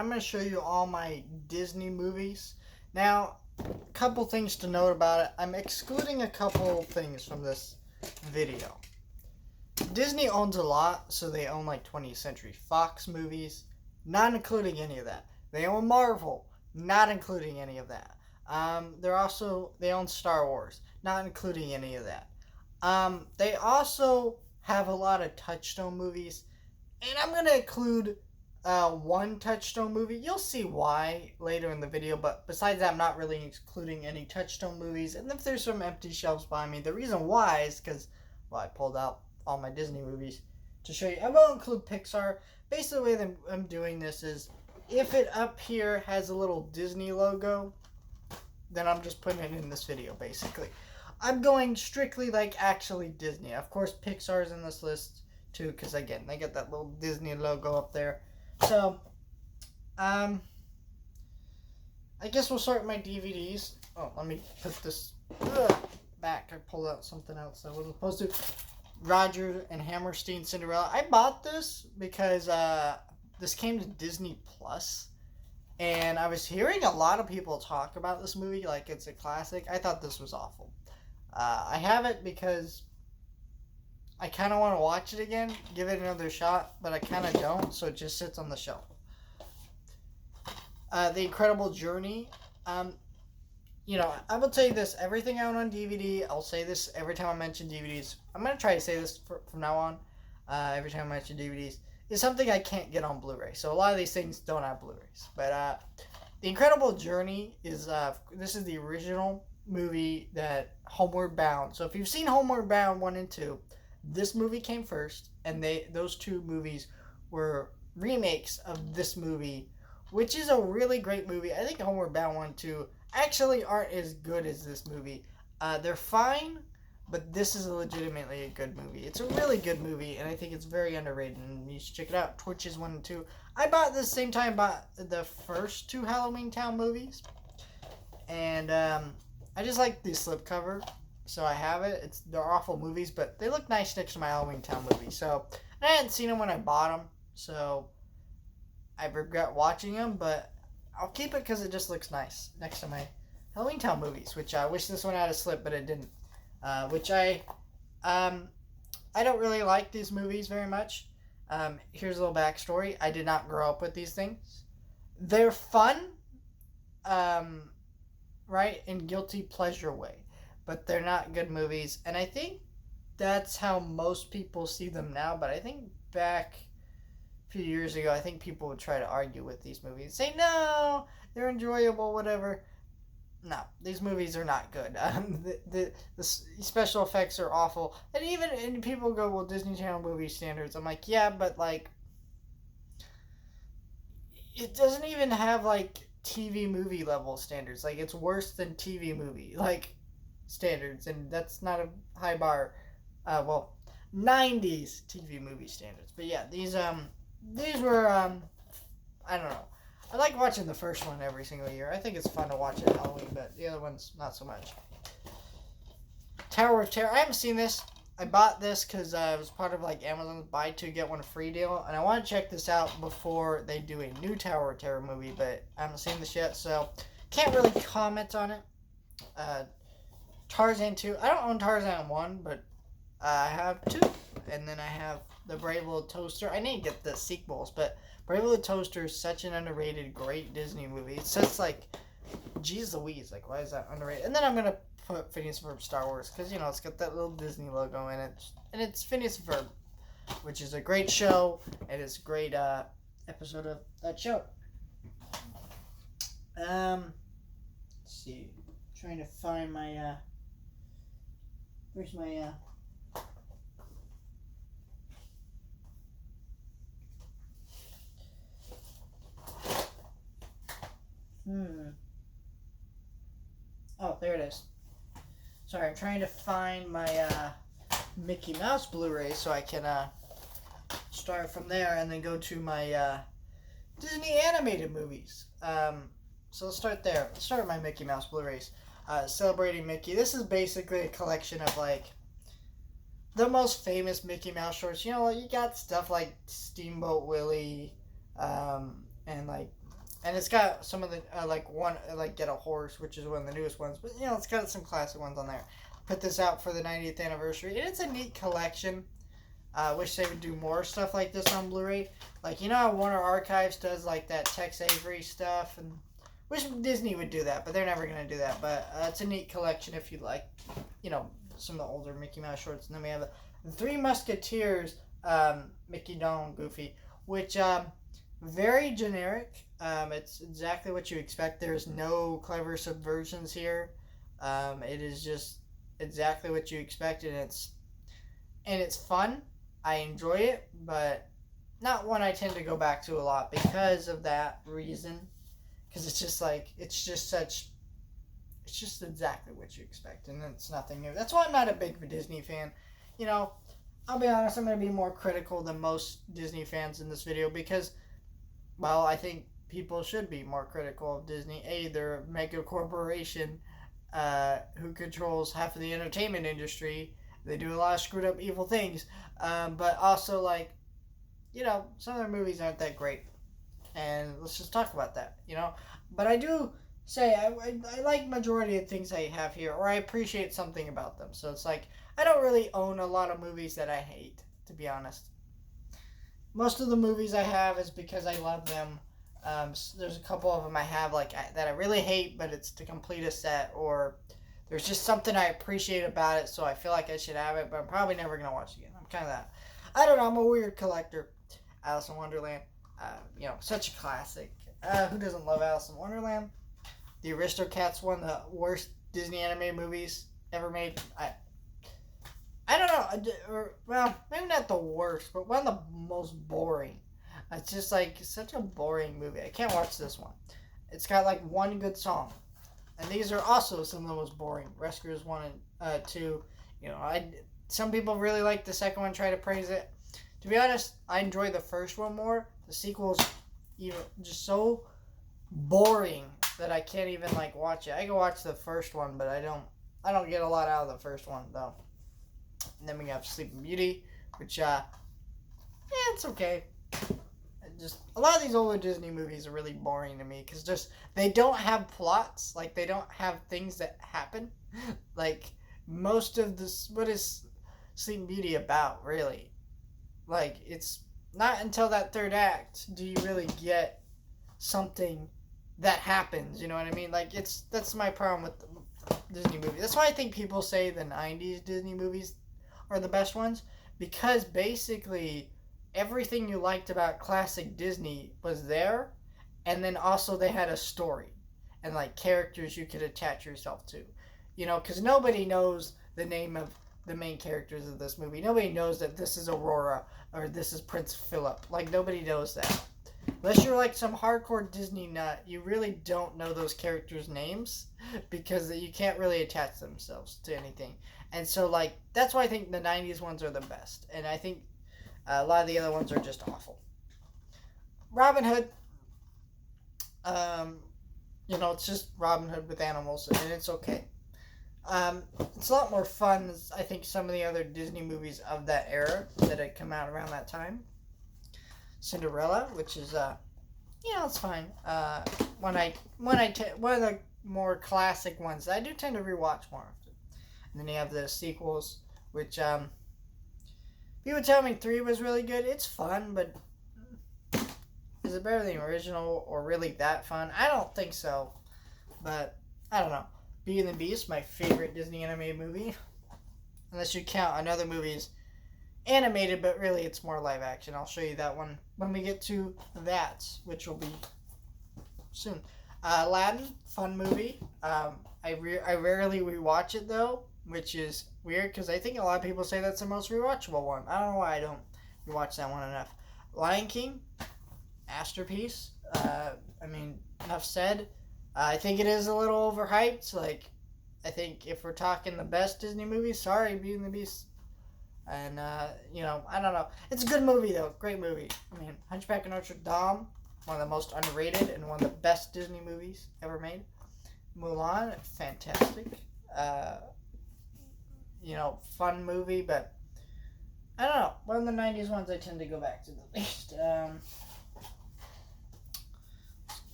I'm going to show you all my Disney movies. Now, a couple things to note about it. I'm excluding a couple things from this video. Disney owns a lot, so they own like 20th Century Fox movies, not including any of that. They own Marvel, not including any of that. They own Star Wars, not including any of that. They also have a lot of Touchstone movies, and I'm going to include one Touchstone movie. You'll see why later in the video, but besides that, I'm not really including any Touchstone movies. And if there's some empty shelves behind me, the reason why is because, well, I pulled out all my Disney movies to show you. I will include Pixar. Basically, the way that I'm doing this is, if it up here has a little Disney logo, then I'm just putting it in this video, basically. I'm going strictly like actually Disney. Of course, Pixar's in this list too, because again, they get that little Disney logo up there. So, I guess we'll start with my DVDs. Oh, let me put this back. I pulled out something else I wasn't supposed to. Roger and Hammerstein Cinderella. I bought this because this came to Disney Plus, and I was hearing a lot of people talk about this movie like it's a classic. I thought this was awful. I have it because I kind of want to watch it again, give it another shot, but I kind of don't, so it just sits on the shelf. The Incredible Journey. I will tell you this, everything I own on DVD, I'll say this every time I mention DVDs. I'm going to try to say this from now on, every time I mention DVDs, is something I can't get on Blu-ray. So a lot of these things don't have Blu-rays. But The Incredible Journey is, this is the original movie that Homeward Bound. So if you've seen Homeward Bound 1 and 2, this movie came first, and those two movies were remakes of this movie, which is a really great movie. I think Homeward Bound 1 and 2 actually aren't as good as this movie. They're fine, but this is legitimately a good movie. It's a really good movie, and I think it's very underrated, and you should check it out. Torches 1 and 2. I bought this same time I bought the first two Halloweentown movies, and I just like the slipcover, so I have it. They're awful movies, but they look nice next to my Halloweentown movie. So I hadn't seen them when I bought them, so I regret watching them, but I'll keep it because it just looks nice next to my Halloweentown movies, which I wish this one had a slip, but it didn't. I don't really like these movies very much. Here's a little backstory. I did not grow up with these things. They're fun, right, in guilty pleasure way, but they're not good movies, and I think that's how most people see them now. But I think back a few years ago, I think people would try to argue with these movies, say no, they're enjoyable, whatever. No, these movies are not good. The special effects are awful, and people go, well, Disney Channel movie standards. I'm like, yeah, but like, it doesn't even have like TV movie level standards. Like, it's worse than TV movie like standards, and that's not a high bar. 90s TV movie standards. But yeah, these were I don't know. I like watching the first one every single year. I think it's fun to watch at Halloween, but the other ones not so much. Tower of Terror. I haven't seen this. I bought this because it was part of like Amazon's buy two get one free deal, and I want to check this out before they do a new Tower of Terror movie, but I haven't seen this yet, so can't really comment on it. Tarzan 2. I don't own Tarzan 1, but I have 2, and then I have The Brave Little Toaster. I need to get the sequels, but Brave Little Toaster is such an underrated, great Disney movie. It's just like, geez Louise, like, why is that underrated? And then I'm gonna put Phineas and Ferb Star Wars, because, it's got that little Disney logo in it, and it's Phineas and Ferb, which is a great show, and it's a great episode of that show. Let's see, I'm trying to find my, where's my, Oh, there it is. Sorry, I'm trying to find my Mickey Mouse Blu-ray so I can start from there and then go to my Disney animated movies. So let's start there. Let's start with my Mickey Mouse Blu-rays. Celebrating Mickey. This is basically a collection of like the most famous Mickey Mouse shorts. You got stuff like Steamboat Willie, and like And it's got some of the Get a Horse, which is one of the newest ones, but it's got some classic ones on there. Put this out for the 90th anniversary, and it's a neat collection. I wish they would do more stuff like this on Blu-ray. How Warner Archives does that Tex Avery stuff, and wish Disney would do that, but they're never gonna do that. But it's a neat collection if you like, some of the older Mickey Mouse shorts. And then we have the Three Musketeers, Mickey, Donald, Goofy, which very generic. It's exactly what you expect. There's no clever subversions here. It is just exactly what you expect, and it's fun. I enjoy it, but not one I tend to go back to a lot because of that reason. Because it's just exactly what you expect, and it's nothing new. That's why I'm not a big Disney fan. I'll be honest, I'm going to be more critical than most Disney fans in this video because, well, I think people should be more critical of Disney. They're a mega corporation who controls half of the entertainment industry. They do a lot of screwed up evil things. But also, some of their movies aren't that great. And let's just talk about that, But I do say I like majority of things I have here, or I appreciate something about them. So it's I don't really own a lot of movies that I hate, to be honest. Most of the movies I have is because I love them. There's a couple of them I have that I really hate, but it's to complete a set, or there's just something I appreciate about it, so I feel like I should have it, but I'm probably never going to watch it again. I'm kind of that. I don't know, I'm a weird collector. Alice in Wonderland, such a classic. Who doesn't love Alice in Wonderland? The Aristocats, one of the worst Disney animated movies ever made. I don't know, well, maybe not the worst, but one of the most boring. It's just such a boring movie. I can't watch this one. It's got one good song. And these are also some of the most boring. Rescuers 1 and 2. Some people really like the second one, try to praise it. To be honest, I enjoy the first one more. The sequel's just so boring that I can't even watch it. I can watch the first one, but I don't get a lot out of the first one though. And then we have Sleeping Beauty, which it's okay. Just a lot of these older Disney movies are really boring to me because they don't have plots. They don't have things that happen. Most of this, what is Sleeping Beauty about, really? It's not until that third act do you really get something that happens. You know what I mean? That's my problem with Disney movies. That's why I think people say the 90s Disney movies are the best ones, because basically everything you liked about classic Disney was there, and then also they had a story and characters you could attach yourself to, because nobody knows the name of the main characters of this movie. Nobody knows that this is Aurora or this is Prince Philip. Nobody knows that. Unless you're some hardcore Disney nut, you really don't know those characters' names because you can't really attach themselves to anything. And so that's why I think the 90s ones are the best. And I think a lot of the other ones are just awful. Robin Hood. It's just Robin Hood with animals, and it's okay. It's a lot more fun, I think, some of the other Disney movies of that era that had come out around that time. Cinderella, which is, it's fine. One of the more classic ones that I do tend to rewatch more often. And then you have the sequels, which, people tell me 3 was really good. It's fun, but is it better than the original or really that fun? I don't think so, but I don't know. Beauty and the Beast, my favorite Disney animated movie. Unless you count another movie's animated, but really it's more live action. I'll show you that one when we get to that, which will be soon. Aladdin, fun movie. I rarely rewatch it though, which is weird because I think a lot of people say that's the most rewatchable one. I don't know why I don't rewatch that one enough. Lion King, masterpiece. Enough said. I think it is a little overhyped. I think if we're talking the best Disney movie, sorry, Beauty and the Beast. And, I don't know. It's a good movie, though. Great movie. Hunchback of Notre Dame, one of the most underrated and one of the best Disney movies ever made. Mulan, fantastic. Fun movie, but I don't know. One of the 90s ones I tend to go back to the least.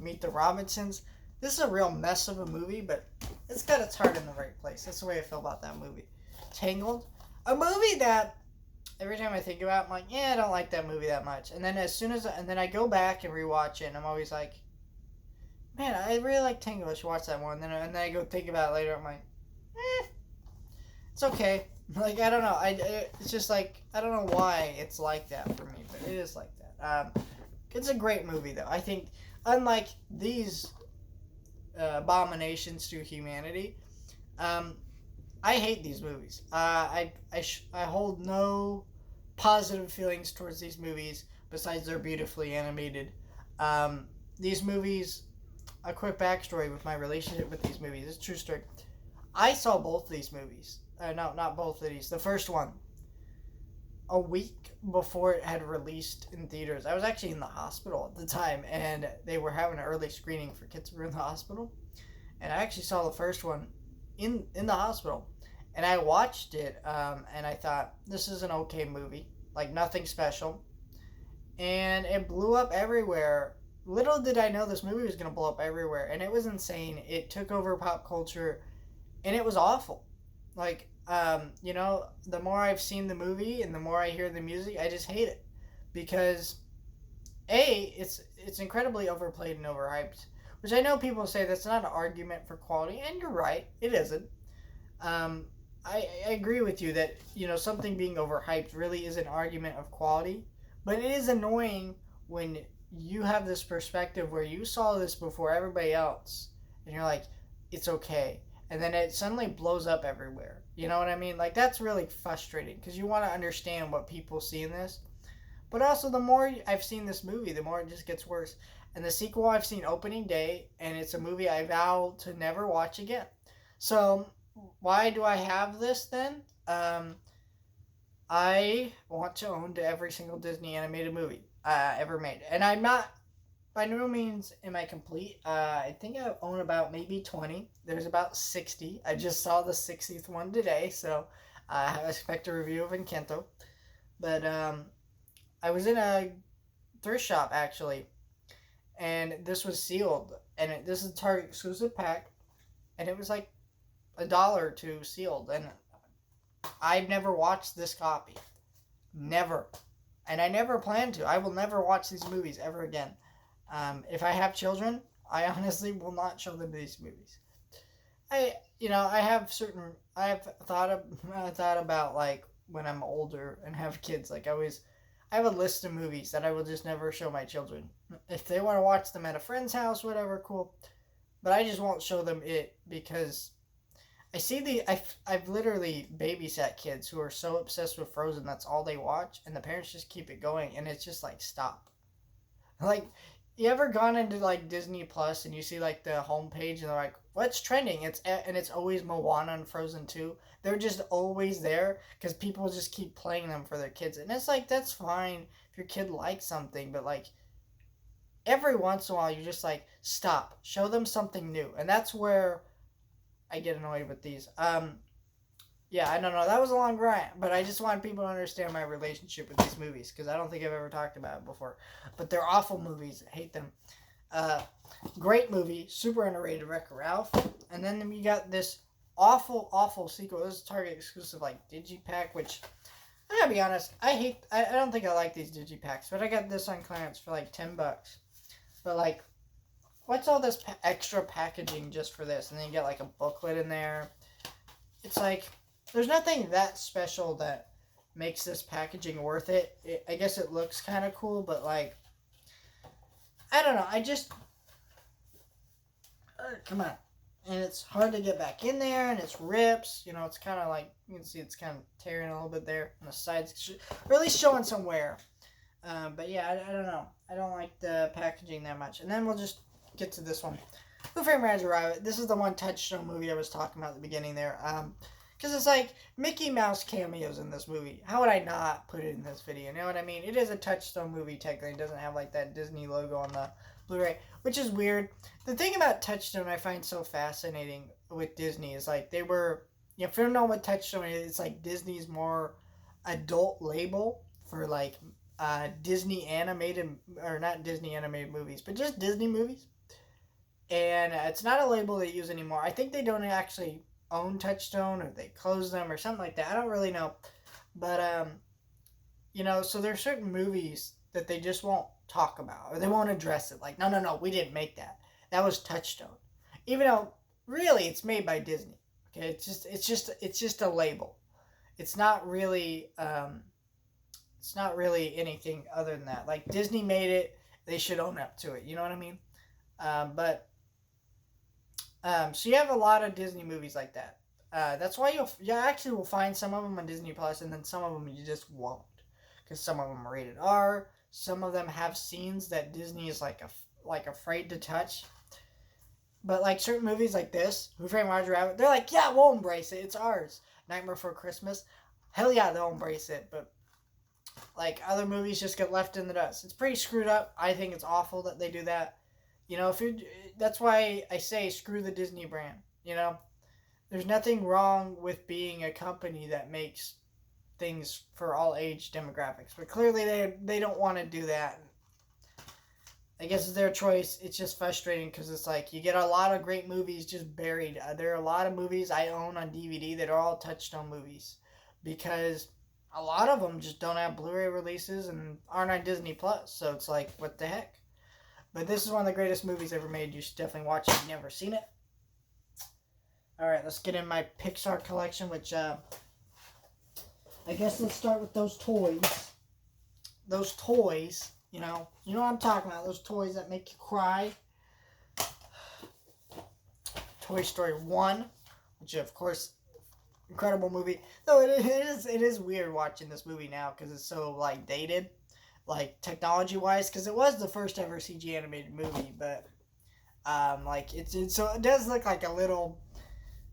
Meet the Robinsons. This is a real mess of a movie, but it's got its heart in the right place. That's the way I feel about that movie. Tangled, a movie that every time I think about it, I'm like, yeah, I don't like that movie that much. And then I go back and rewatch it, and I'm always like, man, I really like Tangled. I should watch that more. And then I go think about it later. I'm like, it's okay. Like, I don't know. It's just like, I don't know why it's like that for me, but it is like that. It's a great movie, though. I think, unlike these abominations to humanity, I hate these movies. I hold no positive feelings towards these movies besides they're beautifully animated. These movies, a quick backstory with my relationship with these movies. It's a true story. I saw both of these movies. No, not both of these. The first one, a week before it had released in theaters. I was actually in the hospital at the time, and they were having an early screening for kids who were in the hospital. And I actually saw the first one in the hospital. And I watched it, and I thought, this is an okay movie. Like, nothing special. And it blew up everywhere. Little did I know this movie was going to blow up everywhere. And it was insane. It took over pop culture, and it was awful. Like, the more I've seen the movie and the more I hear the music, I just hate it. Because, it's incredibly overplayed and overhyped. Which I know people say that's not an argument for quality, and you're right, it isn't. I agree with you that, something being overhyped really is an argument of quality. But it is annoying when you have this perspective where you saw this before everybody else, and you're like, it's okay. And then it suddenly blows up everywhere. You know what I mean? Like, that's really frustrating, because you want to understand what people see in this. But also, the more I've seen this movie, the more it just gets worse. And the sequel I've seen opening day, and it's a movie I vow to never watch again. So, why do I have this then? I want to own every single Disney animated movie ever made. And I'm not, by no means am I complete. I think I own about maybe 20. There's about 60. I just saw the 60th one today, so I expect a review of Encanto. But I was in a thrift shop, actually, and this was sealed. And this is a Target exclusive pack, and it was like $1 or $2 sealed. And I've never watched this copy. Never. And I never plan to. I will never watch these movies ever again. If I have children, I honestly will not show them these movies. I have thought about, like, when I'm older and have kids, like, I have a list of movies that I will just never show my children. If they want to watch them at a friend's house, whatever, cool. But I just won't show them it, because I see I've literally babysat kids who are so obsessed with Frozen, that's all they watch, and the parents just keep it going, and it's just like, stop. Like, you ever gone into, like, Disney Plus and you see, like, the homepage and they're like, what's trending? It's always Moana and Frozen 2. They're just always there because people just keep playing them for their kids. And it's like, that's fine if your kid likes something, but, like, every once in a while you're just like, stop. Show them something new. And that's where I get annoyed with these. Yeah, I don't know. That was a long rant, but I just want people to understand my relationship with these movies, because I don't think I've ever talked about it before. But they're awful movies. I hate them. Great movie. Super underrated. Wreck-It Ralph. And then we got this awful, awful sequel. This is Target exclusive, like, Digipack, which, I gotta be honest, I don't think I like these Digipacks, but I got this on clearance for like $10. But, like, what's all this extra packaging just for this? And then you get, like, a booklet in there. It's like, there's nothing that special that makes this packaging worth it. I guess it looks kind of cool, but, like, I don't know. I just, come on. And it's hard to get back in there, and it's rips. It's kind of like, you can see it's kind of tearing a little bit there on the sides. Really showing some wear. But yeah, I don't know. I don't like the packaging that much. And then we'll just get to this one. Who Framed Roger Rabbit. This is the one Touchstone movie I was talking about at the beginning there. Because it's like Mickey Mouse cameos in this movie. How would I not put it in this video? You know what I mean? It is a Touchstone movie technically. It doesn't have like that Disney logo on the Blu-ray, which is weird. The thing about Touchstone I find so fascinating with Disney is like they were, if you don't know what Touchstone is, it's like Disney's more adult label for like Disney animated, or not Disney animated movies, but just Disney movies. And it's not a label they use anymore. I think they don't actually own Touchstone, or they closed them or something like that. I don't really know. But, so there are certain movies that they just won't talk about, or they won't address it. Like, no, we didn't make that. That was Touchstone. Even though, really, it's made by Disney. Okay, it's just a label. It's not really anything other than that. Like, Disney made it, they should own up to it. You know what I mean? So you have a lot of Disney movies like that. That's why you actually will find some of them on Disney Plus, and then some of them you just won't, because some of them are rated R. Some of them have scenes that Disney is like afraid to touch. But like certain movies like this, Who Framed Roger Rabbit, they're like, yeah, we'll embrace it. It's ours. Nightmare Before Christmas, hell yeah, they'll embrace it. But like other movies just get left in the dust. It's pretty screwed up. I think it's awful that they do that. That's why I say screw the Disney brand. There's nothing wrong with being a company that makes things for all age demographics, but clearly they don't want to do that. I guess it's their choice. It's just frustrating because it's like you get a lot of great movies just buried. There are a lot of movies I own on DVD that are all Touchstone movies because a lot of them just don't have Blu-ray releases and aren't on Disney Plus. So it's like, what the heck? But this is one of the greatest movies ever made. You should definitely watch it if you've never seen it. Alright, let's get in my Pixar collection, which, I guess let's start with those toys. Those toys, you know what I'm talking about. Those toys that make you cry. Toy Story 1, which, of course, incredible movie. Though it is weird watching this movie now because it's so, like, dated. Like, technology-wise, because it was the first ever CG animated movie, but, so it does look like a little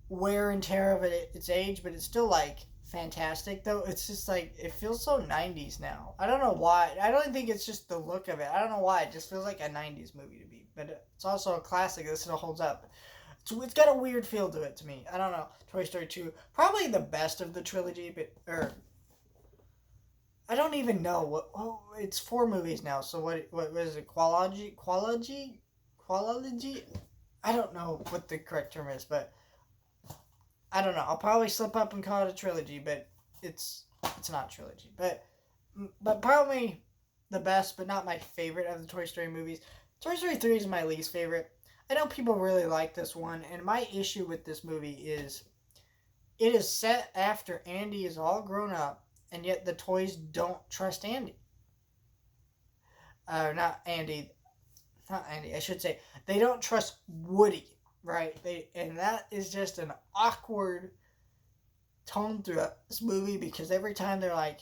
wear and tear of its age, but it's still, like, fantastic, though. It's just, like, it feels so 90s now. I don't know why. I don't think it's just the look of it. I don't know why. It just feels like a 90s movie to me, but it's also a classic that still holds up. It's got a weird feel to it to me. I don't know. Toy Story 2, probably the best of the trilogy, I don't even know it's 4 movies now. So what is it? Qualogy? I don't know what the correct term is, but I don't know. I'll probably slip up and call it a trilogy, but it's not a trilogy. But probably the best, but not my favorite of the Toy Story movies. Toy Story 3 is my least favorite. I know people really like this one, and my issue with this movie is it is set after Andy is all grown up, and yet the toys don't trust Andy. Not Andy, I should say. They don't trust Woody, right? And that is just an awkward tone throughout this movie because every time they're like,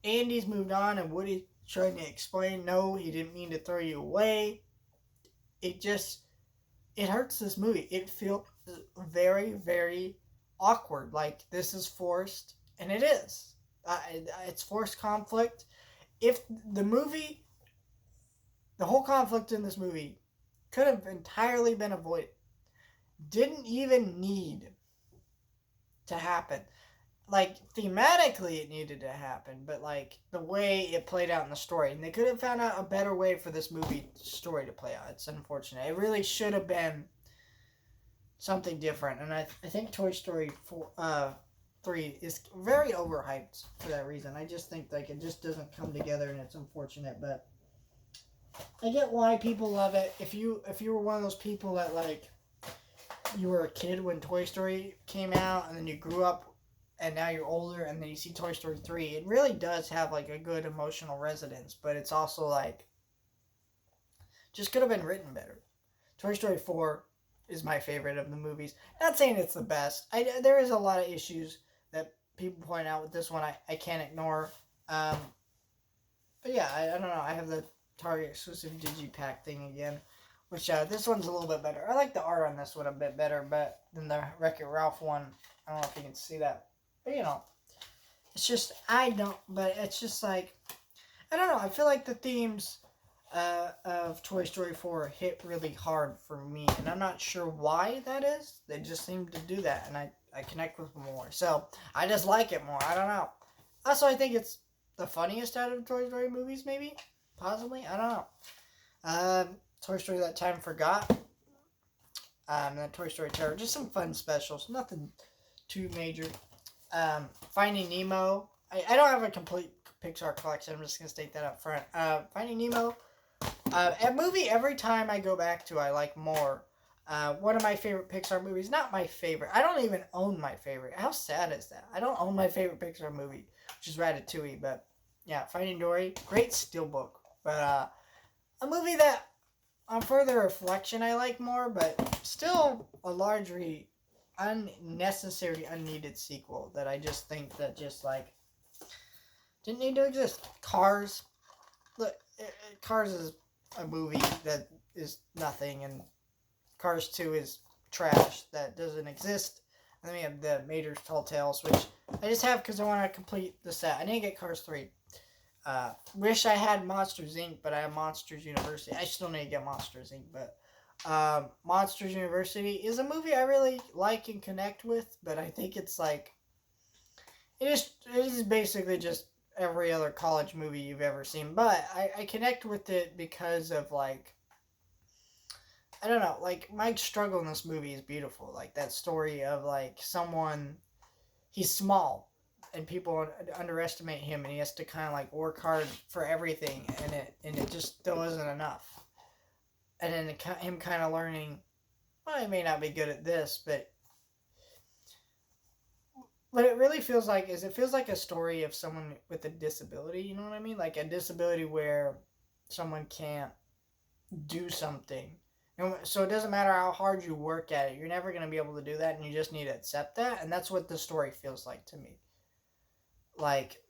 Andy's moved on and Woody's trying to explain, no, he didn't mean to throw you away. It hurts this movie. It feels very, very awkward. Like, this is forced, and it is. It's forced conflict. If the whole conflict in this movie could have entirely been avoided. Didn't even need to happen. Like, thematically it needed to happen, but, like, the way it played out in the story. And they could have found out a better way for this movie story to play out. It's unfortunate. It really should have been something different. And I think Toy Story 3 is very overhyped for that reason. I just think, like, it just doesn't come together, and it's unfortunate, but I get why people love it. If you were one of those people that, like, you were a kid when Toy Story came out, and then you grew up, and now you're older, and then you see Toy Story 3, it really does have, like, a good emotional resonance, but it's also, like, just could have been written better. Toy Story 4 is my favorite of the movies. Not saying it's the best. There is a lot of issues that people point out with this one I can't ignore. But yeah, I don't know. I have the Target exclusive Digipack thing again, which this one's a little bit better. I like the art on this one a bit better, but than the Wreck-It Ralph one. I don't know if you can see that, but it's just it's just like, I don't know. I feel like the themes of Toy Story 4 hit really hard for me, and I'm not sure why that is. They just seem to do that, and I connect with them more. So I just like it more. I don't know. Also, I think it's the funniest out of Toy Story movies, maybe? Possibly? I don't know. Toy Story That Time Forgot. And Toy Story Terror. Just some fun specials. Nothing too major. Finding Nemo. I don't have a complete Pixar collection. I'm just going to state that up front. Finding Nemo. A movie every time I go back to I like more. One of my favorite Pixar movies. Not my favorite. I don't even own my favorite. How sad is that? I don't own my favorite Pixar movie, which is Ratatouille. But yeah, Finding Dory. Great steelbook. But a movie that on further reflection I like more, but still a largely unnecessary, unneeded sequel that I just think that just like didn't need to exist. Cars. Look, Cars is a movie that is nothing, and Cars 2 is trash that doesn't exist. And then we have the Mater's Tall Tales, which I just have because I want to complete the set. I didn't get Cars 3. Wish I had Monsters Inc., but I have Monsters University. I still need to get Monsters Inc., but Monsters University is a movie I really like and connect with, but I think it's like it is basically just every other college movie you've ever seen, but I connect with it because of like I don't know, like Mike's struggle in this movie is beautiful. Like that story of like someone, he's small and people underestimate him, and he has to kind of like work hard for everything, and it just still isn't enough. And then him kind of learning, well, I may not be good at this, but what it really feels like is it feels like a story of someone with a disability. You know what I mean? Like a disability where someone can't do something. So it doesn't matter how hard you work at it. You're never going to be able to do that, and you just need to accept that. And that's what the story feels like to me. Like,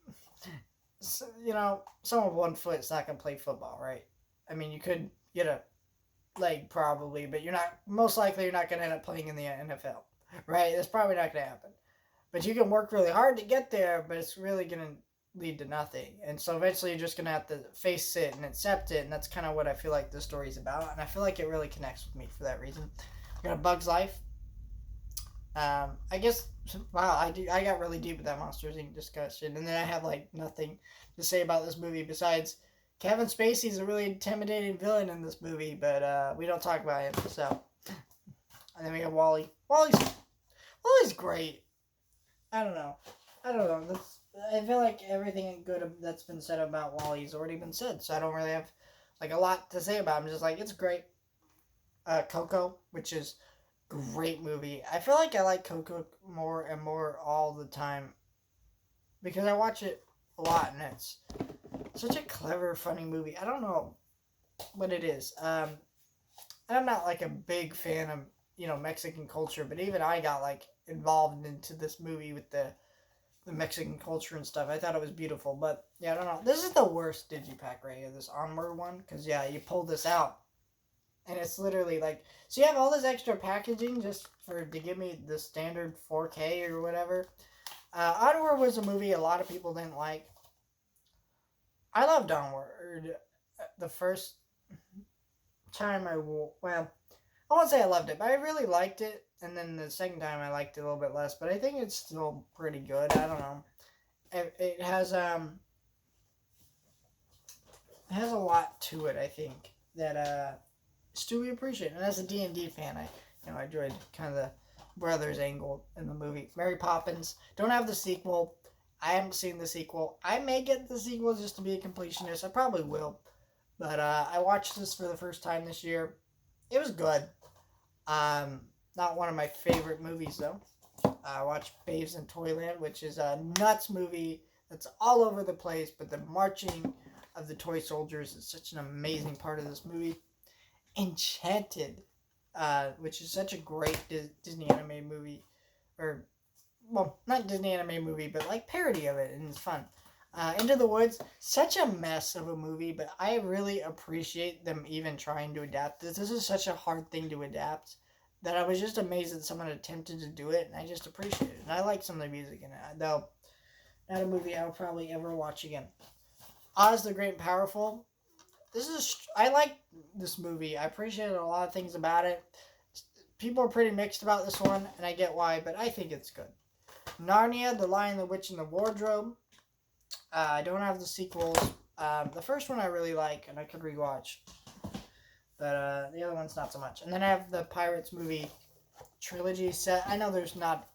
you know, someone with one foot is not going to play football, right? I mean, you could get a leg probably, but most likely you're not going to end up playing in the NFL, right? That's probably not going to happen. But you can work really hard to get there, but it's really going to lead to nothing. And so eventually you're just going to have to face it and accept it, and that's kind of what I feel like this story's about, and I feel like it really connects with me for that reason. We got A Bug's Life. I guess, wow, I got really deep with that Monsters Inc. discussion, and then I have like nothing to say about this movie besides Kevin Spacey's a really intimidating villain in this movie, but we don't talk about him, so. And then we have Wally. Wally's great. I don't know. I feel like everything good that's been said about Wally's already been said, so I don't really have like a lot to say about him. I'm just like, it's great. Coco, which is great movie. I feel like I like Coco more and more all the time because I watch it a lot, and it's such a clever, funny movie. I don't know what it is. I'm not like a big fan of, you know, Mexican culture, but even I got like involved into this movie with the Mexican culture and stuff. I thought it was beautiful, but yeah, I don't know. This is the worst digipack right here, this Onward one, because yeah, you pull this out, and it's literally like, so you have all this extra packaging just to give me the standard 4K or whatever. Onward was a movie a lot of people didn't like. I loved Onward. The first time I won't say I loved it, but I really liked it. And then the second time I liked it a little bit less, but I think it's still pretty good. I don't know. It has a lot to it, I think, that still we appreciate. And as a D&D fan, I enjoyed kind of the brothers angle in the movie. Mary Poppins, don't have the sequel. I haven't seen the sequel. I may get the sequel just to be a completionist. I probably will. But I watched this for the first time this year. It was good. Not one of my favorite movies, though. I watched Babes in Toyland, which is a nuts movie that's all over the place, but the marching of the toy soldiers is such an amazing part of this movie. Enchanted, which is such a great Disney animated movie. Well, not Disney animated movie, but like parody of it, and it's fun. Into the Woods, such a mess of a movie, but I really appreciate them even trying to adapt this. This is such a hard thing to adapt that I was just amazed that someone attempted to do it, and I just appreciate it. And I like some of the music in it, though not a movie I'll probably ever watch again. Oz the Great and Powerful. I like this movie. I appreciate a lot of things about it. People are pretty mixed about this one, and I get why, but I think it's good. Narnia, The Lion, the Witch, and the Wardrobe. I don't have the sequels. The first one I really like, and I could rewatch. But the other one's not so much. And then I have the Pirates movie trilogy set. I know it's not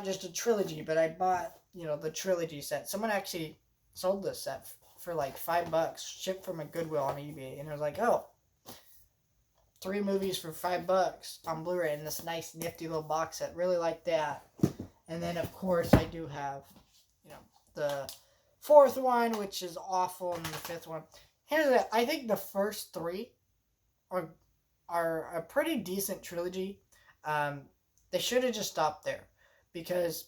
just a trilogy, but I bought, the trilogy set. Someone actually sold this set for like $5, shipped from a Goodwill on eBay. And it was like, oh, 3 movies for $5 on Blu-ray in this nice, nifty little box set. Really like that. And then, of course, I do have, the 4th one, which is awful, and the 5th one. I think the first 3 are a pretty decent trilogy. They should have just stopped there, because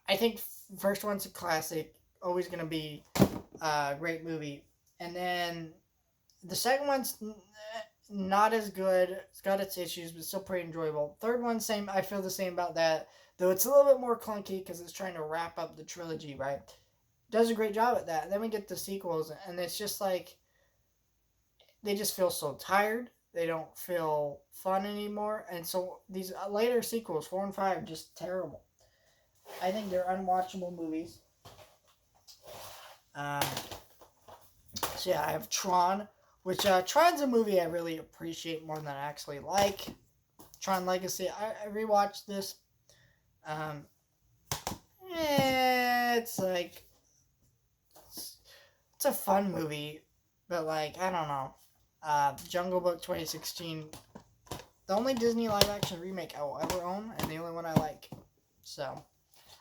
I think first one's a classic, always going to be a great movie. And then the second one's not as good. It's got its issues, but still pretty enjoyable. Third one, same. I feel the same about that, though it's a little bit more clunky because it's trying to wrap up the trilogy, right? Does a great job at that. And then we get the sequels, and it's just like they just feel so tired. They don't feel fun anymore, and so these later sequels, 4 and 5, just terrible. I think they're unwatchable movies. So yeah, I have Tron, which Tron's a movie I really appreciate more than I actually like. Tron Legacy. I rewatched this. It's like it's a fun movie, but like I don't know. Jungle Book 2016, the only Disney live action remake I will ever own, and the only one I like. So,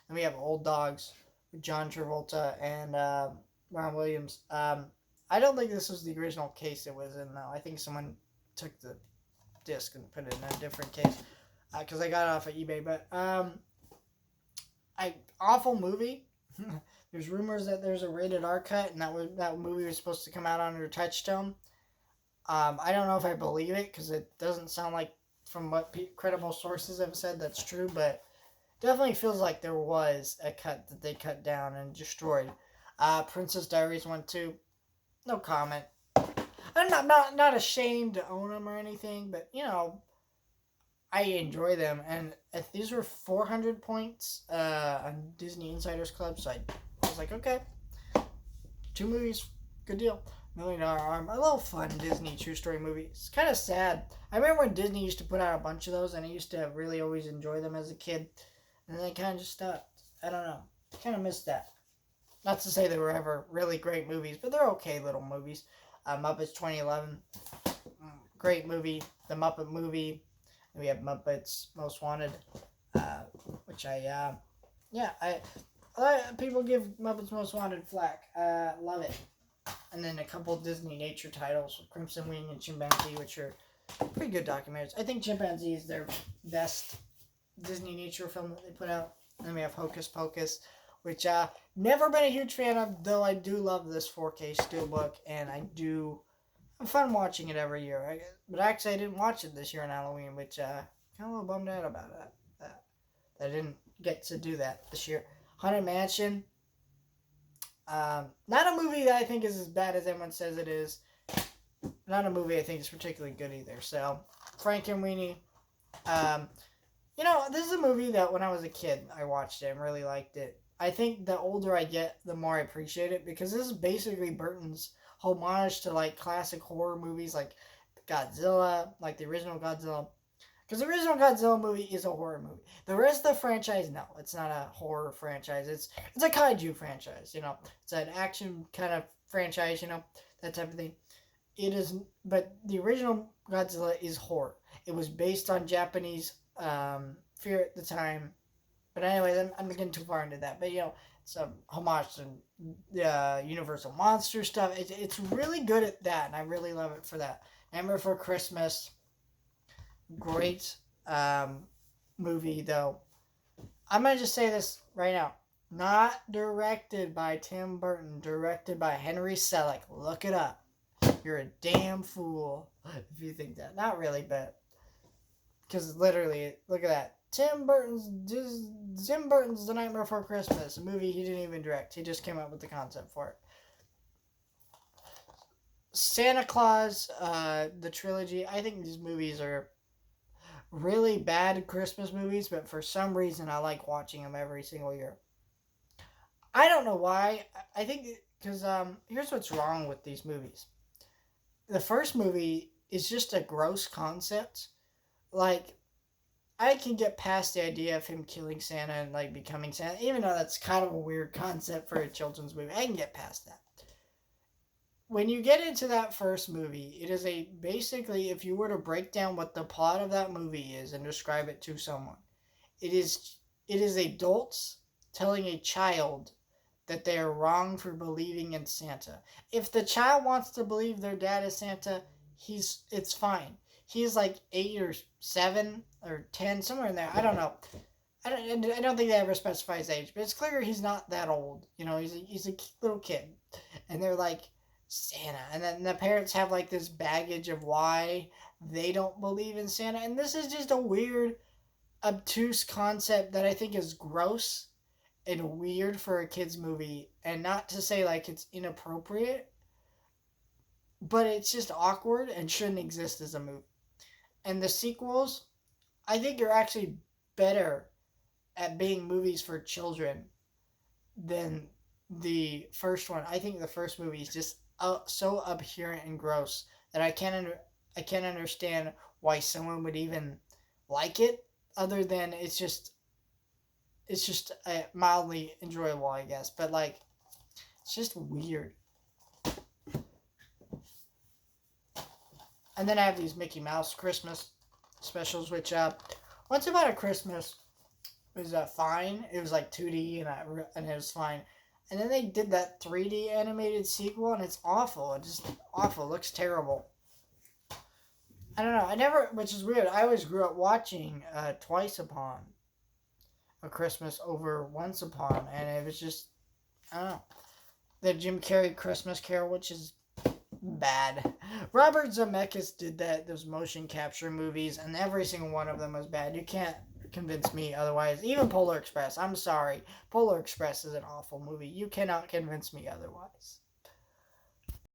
and we have Old Dogs with John Travolta and Ron Williams. I don't think this was the original case it was in, though. I think someone took the disc and put it in a different case, because I got it off of eBay. But awful movie. There's rumors that there's a rated R cut, and that movie was supposed to come out under Touchstone. I don't know if I believe it, because it doesn't sound like, from what credible sources have said, that's true, but definitely feels like there was a cut that they cut down and destroyed. Princess Diaries 1, 2, no comment. I'm not ashamed to own them or anything, but, I enjoy them, and if these were 400 points on Disney Insiders Club, so I was like, okay, 2 movies, good deal. $1 Million Arm, a little fun Disney true story movie. It's kind of sad. I remember when Disney used to put out a bunch of those, and I used to really always enjoy them as a kid, and then they kind of just stopped. I don't know. I kind of missed that. Not to say they were ever really great movies, but they're okay little movies. Muppets 2011, great movie. The Muppet Movie. And we have Muppets Most Wanted, which people give Muppets Most Wanted flack. Love it. And then a couple Disney nature titles, Crimson Wing and Chimpanzee, which are pretty good documentaries. I think Chimpanzee is their best Disney nature film that they put out. And then we have Hocus Pocus, which never been a huge fan of, though I do love this 4K Steelbook, and I do have fun watching it every year. But actually, I didn't watch it this year on Halloween, which kind of a little bummed out about that. I didn't get to do that this year. Haunted Mansion. Not a movie that I think is as bad as everyone says it is. Not a movie I think is particularly good either. So, Frankenweenie. This is a movie that when I was a kid, I watched it and really liked it. I think the older I get, the more I appreciate it, because this is basically Burton's homage to like classic horror movies like Godzilla, like the original Godzilla. Because the original Godzilla movie is a horror movie. The rest of the franchise, no, it's not a horror franchise. It's a kaiju franchise, It's an action kind of franchise, that type of thing. It is, but the original Godzilla is horror. It was based on Japanese fear at the time. But anyways, I'm getting too far into that. But, it's a homage to Universal Monster stuff. It's really good at that, and I really love it for that. Nightmare Before Christmas. Great movie, though. I'm going to just say this right now. Not directed by Tim Burton. Directed by Henry Selick. Look it up. You're a damn fool if you think that. Not really, but... Because literally, look at that. Tim Burton's The Nightmare Before Christmas. A movie he didn't even direct. He just came up with the concept for it. Santa Claus, the trilogy. I think these movies are really bad Christmas movies, but for some reason I like watching them every single year. I don't know why. I think because here's what's wrong with these movies. The first movie is just a gross concept. Like, I can get past the idea of him killing Santa and like becoming Santa, even though that's kind of a weird concept for a children's movie. I can get past that. When you get into that first movie, it is a basically, if you were to break down what the plot of that movie is and describe it to someone, it is adults telling a child that they are wrong for believing in Santa. If the child wants to believe their dad is Santa, it's fine. He's like 8 or 7 or 10, somewhere in there. I don't know. I don't think they ever specify his age, but it's clear he's not that old. You know, he's a little kid, and they're like Santa, and then the parents have like this baggage of why they don't believe in Santa, and this is just a weird, obtuse concept that I think is gross and weird for a kids movie, and not to say like it's inappropriate, but it's just awkward and shouldn't exist as a movie. And the sequels, I think, are actually better at being movies for children than the first one. I think the first movie is just so abhorrent and gross that I can't understand why someone would even like it, other than it's just mildly enjoyable, I guess. But like, it's just weird. And then I have these Mickey Mouse Christmas specials, which Once Upon a Christmas was fine. It was like 2D and it was fine. And then they did that 3D animated sequel, and it's awful. It's just awful. It looks terrible. I don't know. Which is weird. I always grew up watching Twice Upon a Christmas over Once Upon, and it was just, I don't know. The Jim Carrey Christmas Carol, which is bad. Robert Zemeckis did those motion capture movies, and every single one of them was bad. You can't convince me otherwise. Even Polar Express. I'm sorry. Polar Express is an awful movie. You cannot convince me otherwise.